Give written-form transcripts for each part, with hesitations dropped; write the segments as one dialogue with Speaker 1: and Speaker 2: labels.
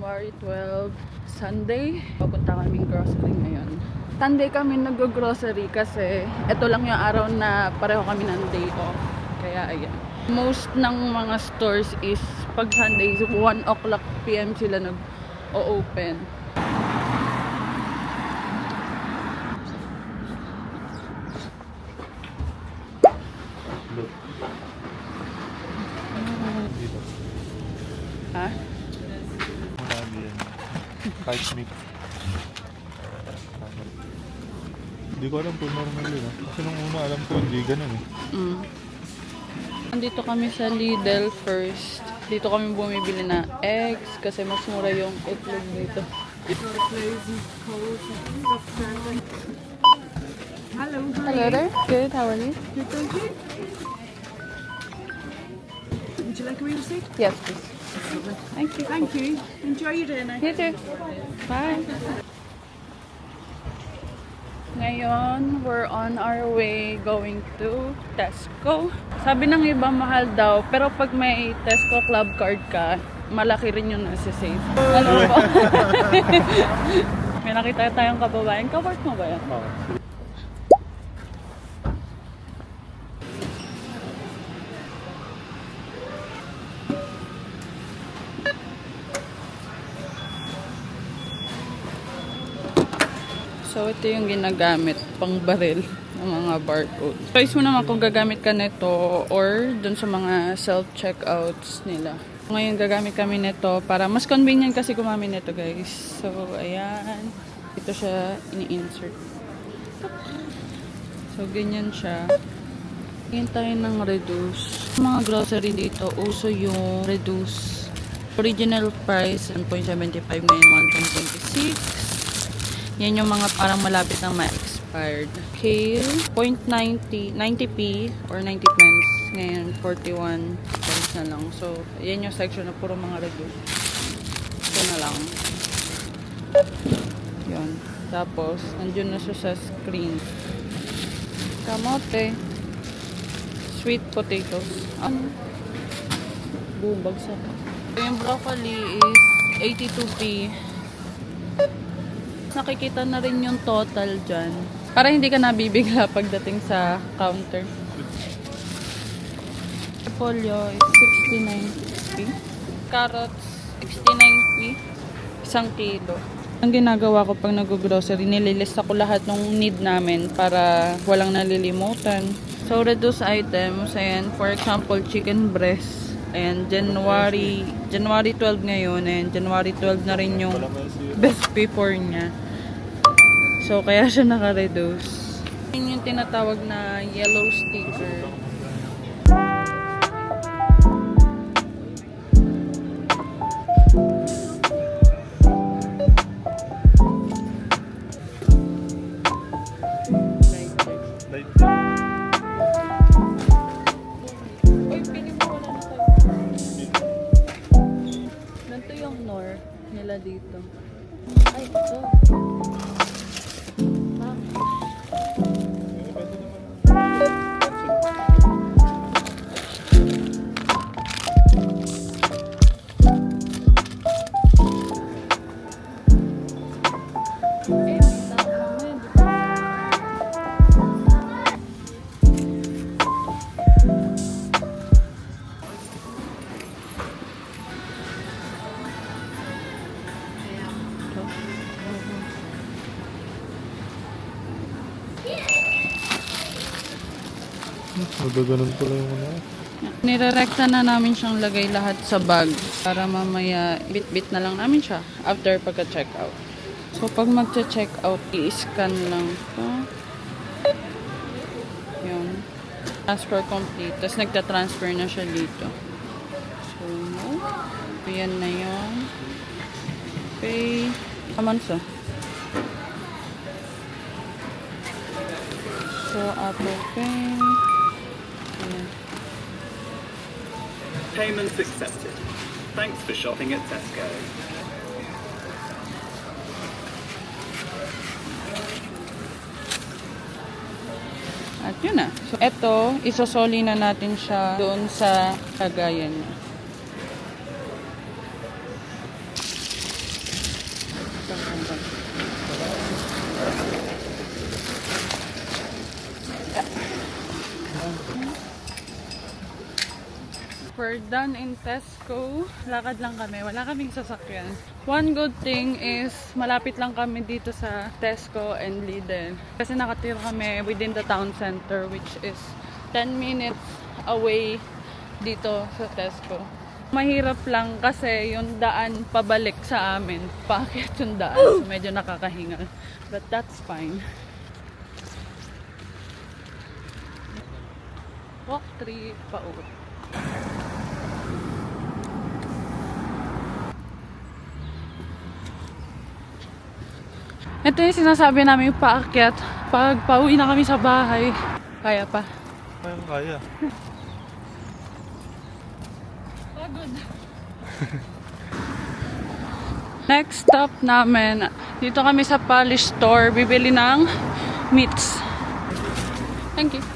Speaker 1: January 12, Sunday. Papunta kaming grocery ngayon. Sunday kami nag-grocery kasi ito lang yung araw na pareho kami ng day off. Kaya ayan. Most ng mga stores is pag Sundays, 1 o'clock PM sila nag-o-open. Ha?
Speaker 2: Marami yan. Kahit mix. Hindi ko alam kung normal yun. Kasi nung una alam ko hindi ganun eh.
Speaker 1: Nandito kami sa Lidl first. Dito kami bumibili na eggs kasi mas mura yung itlog dito.
Speaker 3: Hello,
Speaker 1: Hello there. Good, how are you?
Speaker 3: good, thank you. Would you like a real receipt?
Speaker 1: Yes, please. Thank you.
Speaker 3: Thank you. Enjoy your dinner.
Speaker 1: You too. Bye. Ngayon, we're on our way going to Tesco. Sabi ng iba mahal daw, pero pag may Tesco Club card ka, malaki rin yung nasa-save. Ano ba? May nakita tayong kababayan. Ka-work mo ba yan?
Speaker 2: Oo.
Speaker 1: So, ito yung ginagamit pang baril ng mga barcode. Choice mo naman kung gagamit ka nito or dun sa mga self-checkouts nila. Ngayon, gagamit kami nito para mas convenient kasi gumamit nito, guys. So, ayan. Ito siya ini-insert. So, ganyan siya. Tingin tayo ng reduce. Mga grocery dito, uso yung reduce. Original price, 1.75 ngayon, 1.26. Yan yung mga parang malapit na ma-expired. Kale, 0.90, 90p or 90 pence. Ngayon, 41 pence na lang. So, yan yung section na puro mga reduce. Ito na lang. Yun. Tapos, nandiyon na siya sa screen. Kamote. Sweet potatoes. Bubagsak. Yung broccoli is 82p. Nakikita na rin yung total dyan. Para hindi ka nabibigla pagdating sa counter. Repolyo is 69p. Carrots, 69p. 1 kilo. Ang ginagawa ko pag nag-grocery, nililista ko lahat ng need namin para walang nalilimutan. So, reduce items, ayan, for example, chicken breast. Ayan, January 12 ngayon, and January 12 na rin yung best before niya. So, kaya siya naka-reduce. Yun yung tinatawag na yellow sticker. Uy, pili mo wala na tayo. Ganito yung Knorr nila dito. Ay, ito.
Speaker 2: Magaganon pala yung ano.
Speaker 1: Nirerekta na namin siyang lagay lahat sa bag para mamaya bit-bit na lang namin siya after pagka-checkout. So, pag magcha-checkout, i-scan lang ito. Yun. Transfer complete. Tapos nagta-transfer na siya dito. So, yan na yun. Pay. Aman sa. So, Apple Pay. Ayan.
Speaker 4: Payments accepted. Thanks for shopping at Tesco.
Speaker 1: At yun na. So, eto, isosoli na natin siya doon sa kagayan niya. We're done in Tesco. Lakad lang kami. Wala kaming sasakyan. One good thing is malapit lang kami dito sa Tesco and Lidl. Kasi nakatira kami within the town center which is 10 minutes away dito sa Tesco. Mahirap lang kasi yung daan pabalik sa amin. Paakyat yung daan. So medyo nakakahingal. But that's fine. Walk 3 pauwi. Ito yung sinasabi namin paakyat. Pag pauwi na kami sa bahay, kaya pa.
Speaker 2: Kaya.
Speaker 1: Pagod. Next stop namin, dito kami sa Polish store, bibili ng meats. Thank you.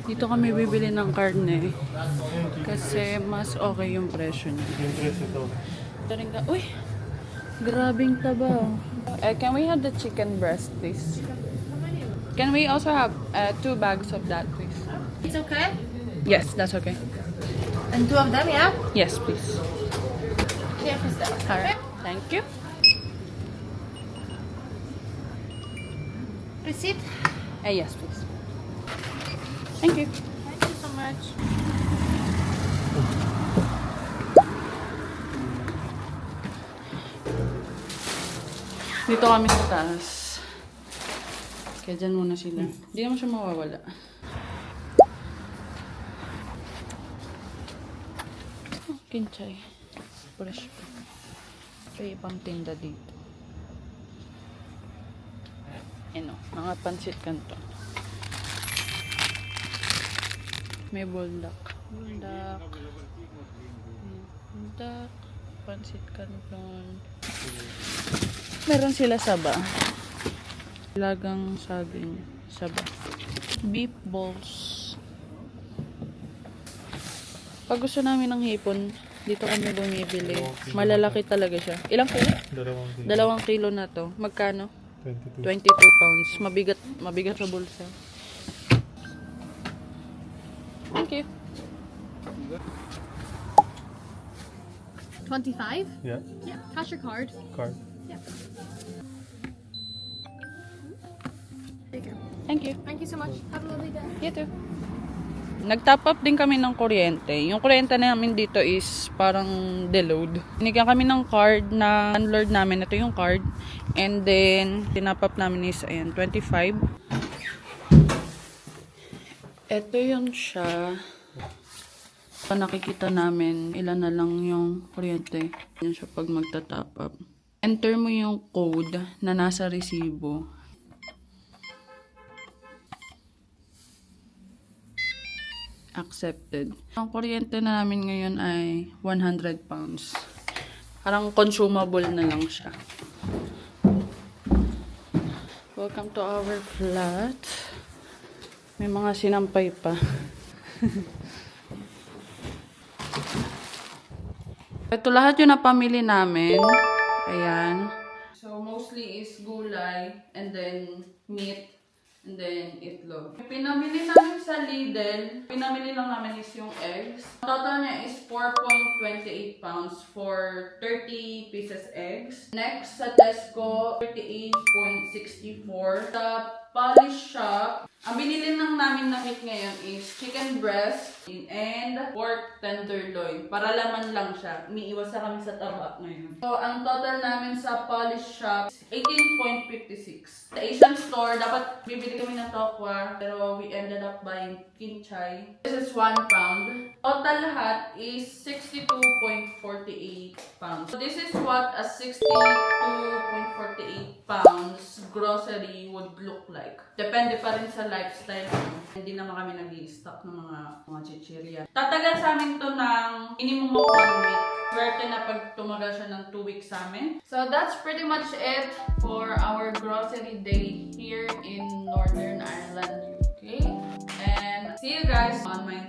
Speaker 1: Dito kami bibili ng karne kasi mas okay yung presyo niya.
Speaker 2: Yung presyo to.
Speaker 1: Uy! Grabing taba. Can we have the chicken breast, please? Can we also have 2 bags of that, please?
Speaker 5: It's okay?
Speaker 1: Yes, that's okay.
Speaker 5: And 2 of them, yeah?
Speaker 1: Yes, please.
Speaker 5: Here for stuff.
Speaker 1: Alright, thank you.
Speaker 5: Receipt?
Speaker 1: Yes, please. Thank you.
Speaker 5: Thank you so much.
Speaker 1: Dito kami sa taas. Kaya dyan muna sila. Hindi naman siya mawawala. Oh, kinchay. Fresh pa. May ibang tinda dito. Ano, mga pansit kanto. May buldak. Buldak. Buldak. Pansit kanton. Meron sila saba. Lagang saging saba. Beef balls. Pag gusto namin ng hipon, dito kami bumibili. Malalaki talaga siya. Ilang kilo?
Speaker 2: 2 kilo.
Speaker 1: 2 kilo na to. Magkano?
Speaker 2: 22.
Speaker 1: 22 pounds. Mabigat sa bulsa. Thank you.
Speaker 5: 25?
Speaker 2: Yeah.
Speaker 5: Yeah. Cash your card.
Speaker 2: Card.
Speaker 5: Yeah. There you go.
Speaker 1: Thank you.
Speaker 5: Thank you so much. Have a lovely day.
Speaker 1: You too. Nag-top up din kami ng kuryente. Yung kuryente namin dito is parang deload. Binigyan kami ng card na landlord namin. Ito yung card. And then, tinop up namin is, ayan, 25. Ito yun siya. Nakikita namin ilan na lang yung kuryente. Yan siya pag magta-top up. Enter mo yung code na nasa resibo. Accepted. Ang kuryente na namin ngayon ay 100 pounds. Parang consumable na lang siya. Welcome to our flat. May mga sinampay pa. Ito lahat yung napamili namin. Ayan. So, mostly is gulay and then meat. And then, itlog. Pinamili namin sa Lidl, pinamili lang namin is yung eggs. Total niya is 4.28 pounds for 30 pieces eggs. Next, sa Tesco, 38.64. Sa Polish Shop, ang binili lang namin na kit ngayon is chicken breast and pork tenderloin. Para laman lang siya. Umiiwas na kami sa taba ngayon. So, ang total namin sa Polish Shop is 18.56. Sa Asian store, dapat bibili kami ng tokwa, pero we ended up buying kinchay. This is 1 pound. Total lahat is 62.48 pounds. So this is what a 62.48 pounds grocery would look like. Depende pa rin sa lifestyle mo. Hindi naman kami nag-i-stock ng mga chichirya. Tatagal sa amin to ng minimum of 1 week. Swerte na pag tumagal siya ng 2 weeks sa amin. So that's pretty much it for our grocery day here in Northern Ireland, UK. And see you guys on my